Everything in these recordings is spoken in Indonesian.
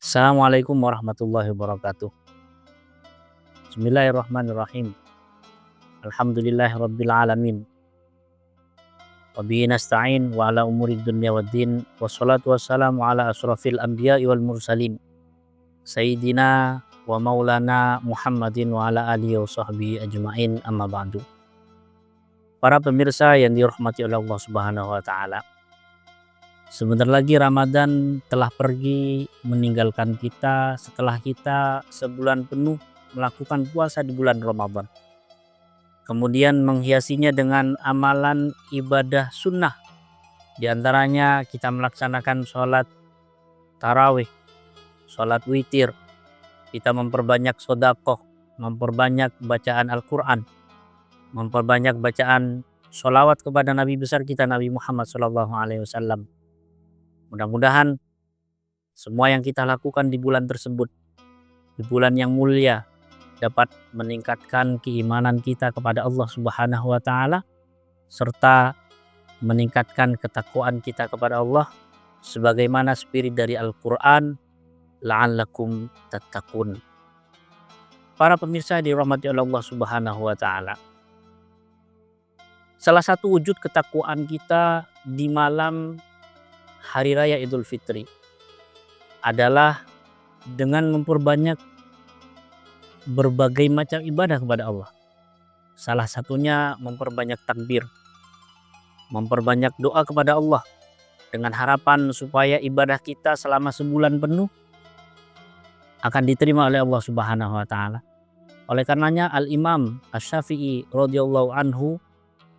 Assalamualaikum warahmatullahi wabarakatuh. Bismillahirrahmanirrahim. Alhamdulillahirabbil alamin. Wa bihi nasta'in wa ala umuri dunya waddin. Wassalatu wassalamu ala asrofil anbiya'i wal mursalin. Sayyidina wa maulana Muhammadin wa ala alihi wa sahbihi ajma'in, amma ba'du. Para pemirsa yang dirahmati oleh Allah Subhanahu wa taala. Sebentar lagi Ramadan telah pergi meninggalkan kita setelah kita sebulan penuh melakukan puasa di bulan Ramadan. Kemudian menghiasinya dengan amalan ibadah sunnah. Di antaranya kita melaksanakan sholat tarawih, sholat witir. Kita memperbanyak sodakoh, memperbanyak bacaan Al-Quran, memperbanyak bacaan sholawat kepada Nabi besar kita Nabi Muhammad SAW. Mudah-mudahan semua yang kita lakukan di bulan tersebut, di bulan yang mulia, dapat meningkatkan keimanan kita kepada Allah Subhanahu wa taala serta meningkatkan ketakwaan kita kepada Allah sebagaimana spirit dari Al-Qur'an, la'allakum tattaqun. Para pemirsa dirahmati oleh Allah Subhanahu wa taala. Salah satu wujud ketakwaan kita di malam Hari Raya Idul Fitri adalah dengan memperbanyak berbagai macam ibadah kepada Allah. Salah satunya memperbanyak takbir, memperbanyak doa kepada Allah dengan harapan supaya ibadah kita selama sebulan penuh akan diterima oleh Allah Subhanahu wa taala. Oleh karenanya Al-Imam Asy-Syafi'i radhiyallahu anhu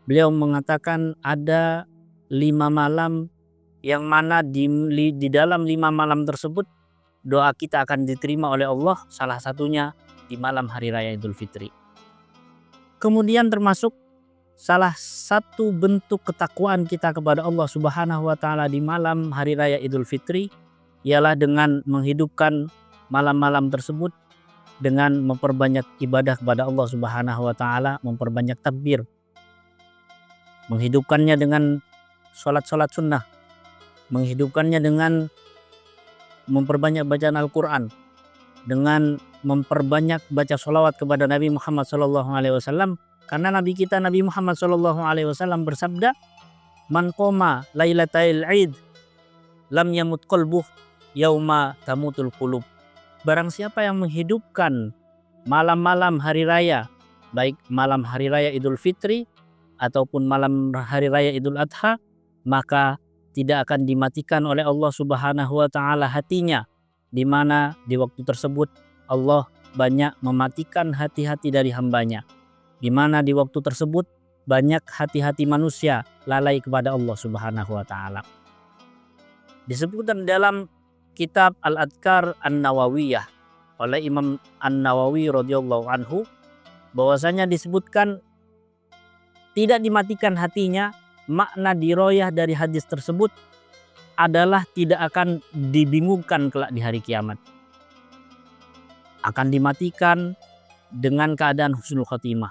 beliau mengatakan ada 5 malam yang mana di dalam 5 malam tersebut doa kita akan diterima oleh Allah, salah satunya di malam Hari Raya Idul Fitri. Kemudian termasuk salah satu bentuk ketakwaan kita kepada Allah Subhanahu wa taala di malam Hari Raya Idul Fitri ialah dengan menghidupkan malam-malam tersebut dengan memperbanyak ibadah kepada Allah Subhanahu wa taala, memperbanyak takbir, menghidupkannya dengan sholat-sholat sunnah, menghidupkannya dengan memperbanyak bacaan Al-Quran, dengan memperbanyak baca sholawat kepada Nabi Muhammad SAW, karena Nabi kita Nabi Muhammad SAW bersabda, "Man qoma lailatal Id lam yamut qalbuh yauma tamutul qulub." Barang siapa yang menghidupkan malam-malam hari raya, baik malam hari raya Idul Fitri ataupun malam hari raya Idul Adha, maka tidak akan dimatikan oleh Allah Subhanahu wa taala hatinya, di mana di waktu tersebut Allah banyak mematikan hati-hati dari hambanya, di mana di waktu tersebut banyak hati-hati manusia lalai kepada Allah Subhanahu wa taala. Disebutkan dalam kitab Al-Adhkar An-Nawawiyah oleh Imam An-Nawawi radhiyallahu anhu bahwasanya disebutkan tidak dimatikan hatinya. Makna diroyah dari hadis tersebut adalah tidak akan dibingungkan kelak di hari kiamat. Akan dimatikan dengan keadaan husnul khotimah.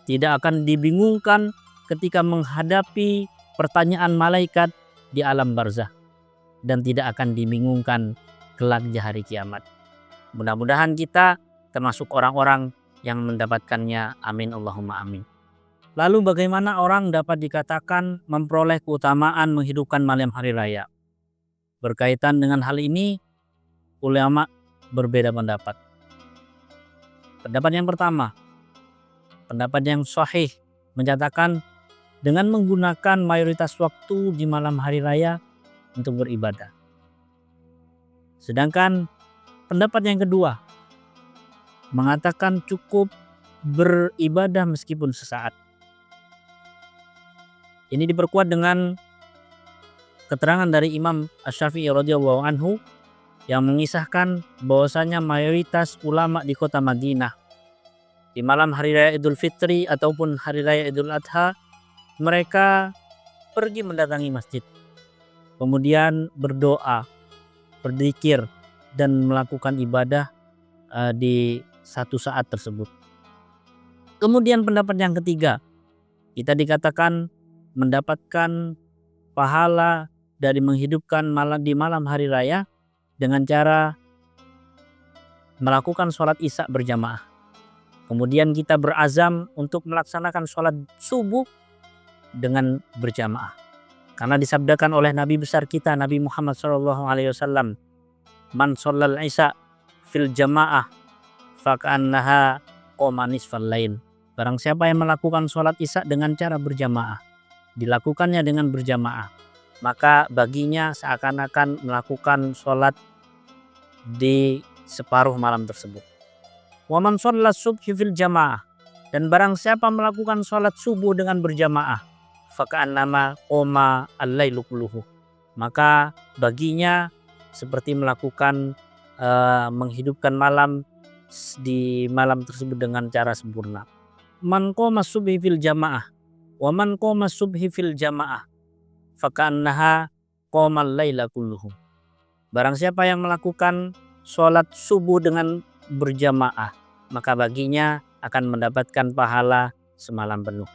Tidak akan dibingungkan ketika menghadapi pertanyaan malaikat di alam barzah. Dan tidak akan dibingungkan kelak di hari kiamat. Mudah-mudahan kita termasuk orang-orang yang mendapatkannya. Amin Allahumma amin. Lalu bagaimana orang dapat dikatakan memperoleh keutamaan menghidupkan malam hari raya? Berkaitan dengan hal ini, ulama berbeda pendapat. Pendapat yang pertama, pendapat yang sahih menyatakan dengan menggunakan mayoritas waktu di malam hari raya untuk beribadah. Sedangkan pendapat yang kedua mengatakan cukup beribadah meskipun sesaat. Ini diperkuat dengan keterangan dari Imam Asy-Syafi'i radhiyallahu anhu yang mengisahkan bahwasanya mayoritas ulama di kota Madinah di malam hari raya Idul Fitri ataupun hari raya Idul Adha mereka pergi mendatangi masjid, kemudian berdoa, berzikir dan melakukan ibadah di satu saat tersebut. Kemudian pendapat yang ketiga, kita dikatakan mendapatkan pahala dari menghidupkan di malam hari raya dengan cara melakukan sholat isya berjamaah. Kemudian kita berazam untuk melaksanakan sholat subuh dengan berjamaah. Karena disabdakan oleh Nabi besar kita Nabi Muhammad SAW, "Man sholal isya fil jamaah faka'annaha qoma nisfal lail." Barang siapa yang melakukan sholat isya dengan cara berjamaah, dilakukannya dengan berjamaah, maka baginya seakan-akan melakukan sholat di separuh malam tersebut. Wa man shalla subhi fil jamaah, dan barang siapa melakukan sholat subuh dengan berjamaah, faka'annama qoma al-lailu kulluhu, maka baginya seperti melakukan menghidupkan malam di malam tersebut dengan cara sempurna. Man qoma subhi fil jamaah wa man qoma subhi fil jamaah faka'annaha qoma al-laila kulluhu. Barang siapa yang melakukan sholat subuh dengan berjamaah, maka baginya akan mendapatkan pahala semalam penuh.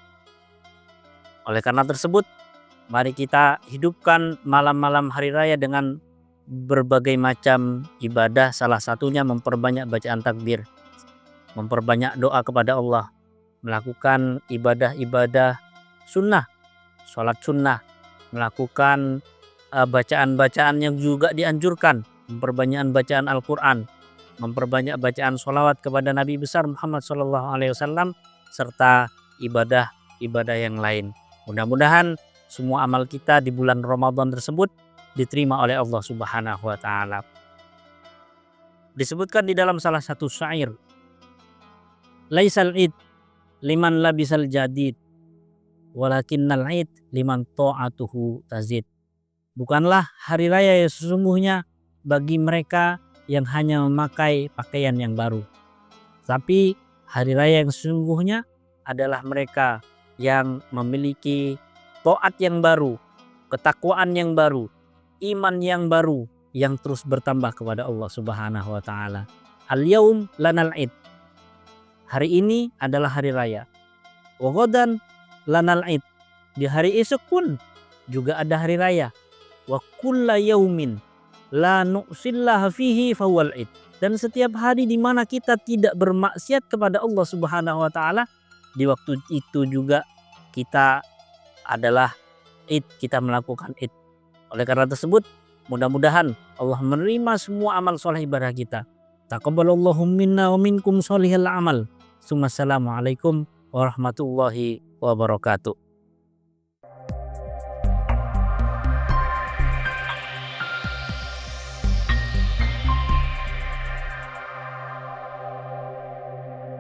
Oleh karena tersebut, mari kita hidupkan malam-malam hari raya dengan berbagai macam ibadah, salah satunya memperbanyak bacaan takbir, memperbanyak doa kepada Allah, melakukan ibadah-ibadah sunnah, sholat sunnah, melakukan bacaan-bacaan yang juga dianjurkan, memperbanyak bacaan Al-Quran, memperbanyak bacaan sholawat kepada Nabi besar Muhammad SAW, serta ibadah-ibadah yang lain. Mudah-mudahan semua amal kita di bulan Ramadan tersebut diterima oleh Allah Subhanahu wa Ta'ala. Disebutkan di dalam salah satu syair, "Laisal id liman labisal jadid, walakinnal id liman ta'atuhu tazid." Bukanlah hari raya yang sesungguhnya bagi mereka yang hanya memakai pakaian yang baru, tapi hari raya yang sesungguhnya adalah mereka yang memiliki taat yang baru, ketakwaan yang baru, iman yang baru yang terus bertambah kepada Allah Subhanahu wa Ta'ala. Al-yaum lanal id, hari ini adalah hari raya. Wa ghadan lanal id, di hari esok pun juga ada hari raya. Wa kulla yaumin la nu'sillaha fihi fawal id, dan setiap hari di mana kita tidak bermaksiat kepada Allah Subhanahu wa Ta'ala, di waktu itu juga kita adalah id, kita melakukan id. Oleh karena tersebut, mudah-mudahan Allah menerima semua amal soleh ibadah kita. Taqabbalallahu minna wa minkum sholihal amal. Assalamualaikum warahmatullahi wabarakatuh.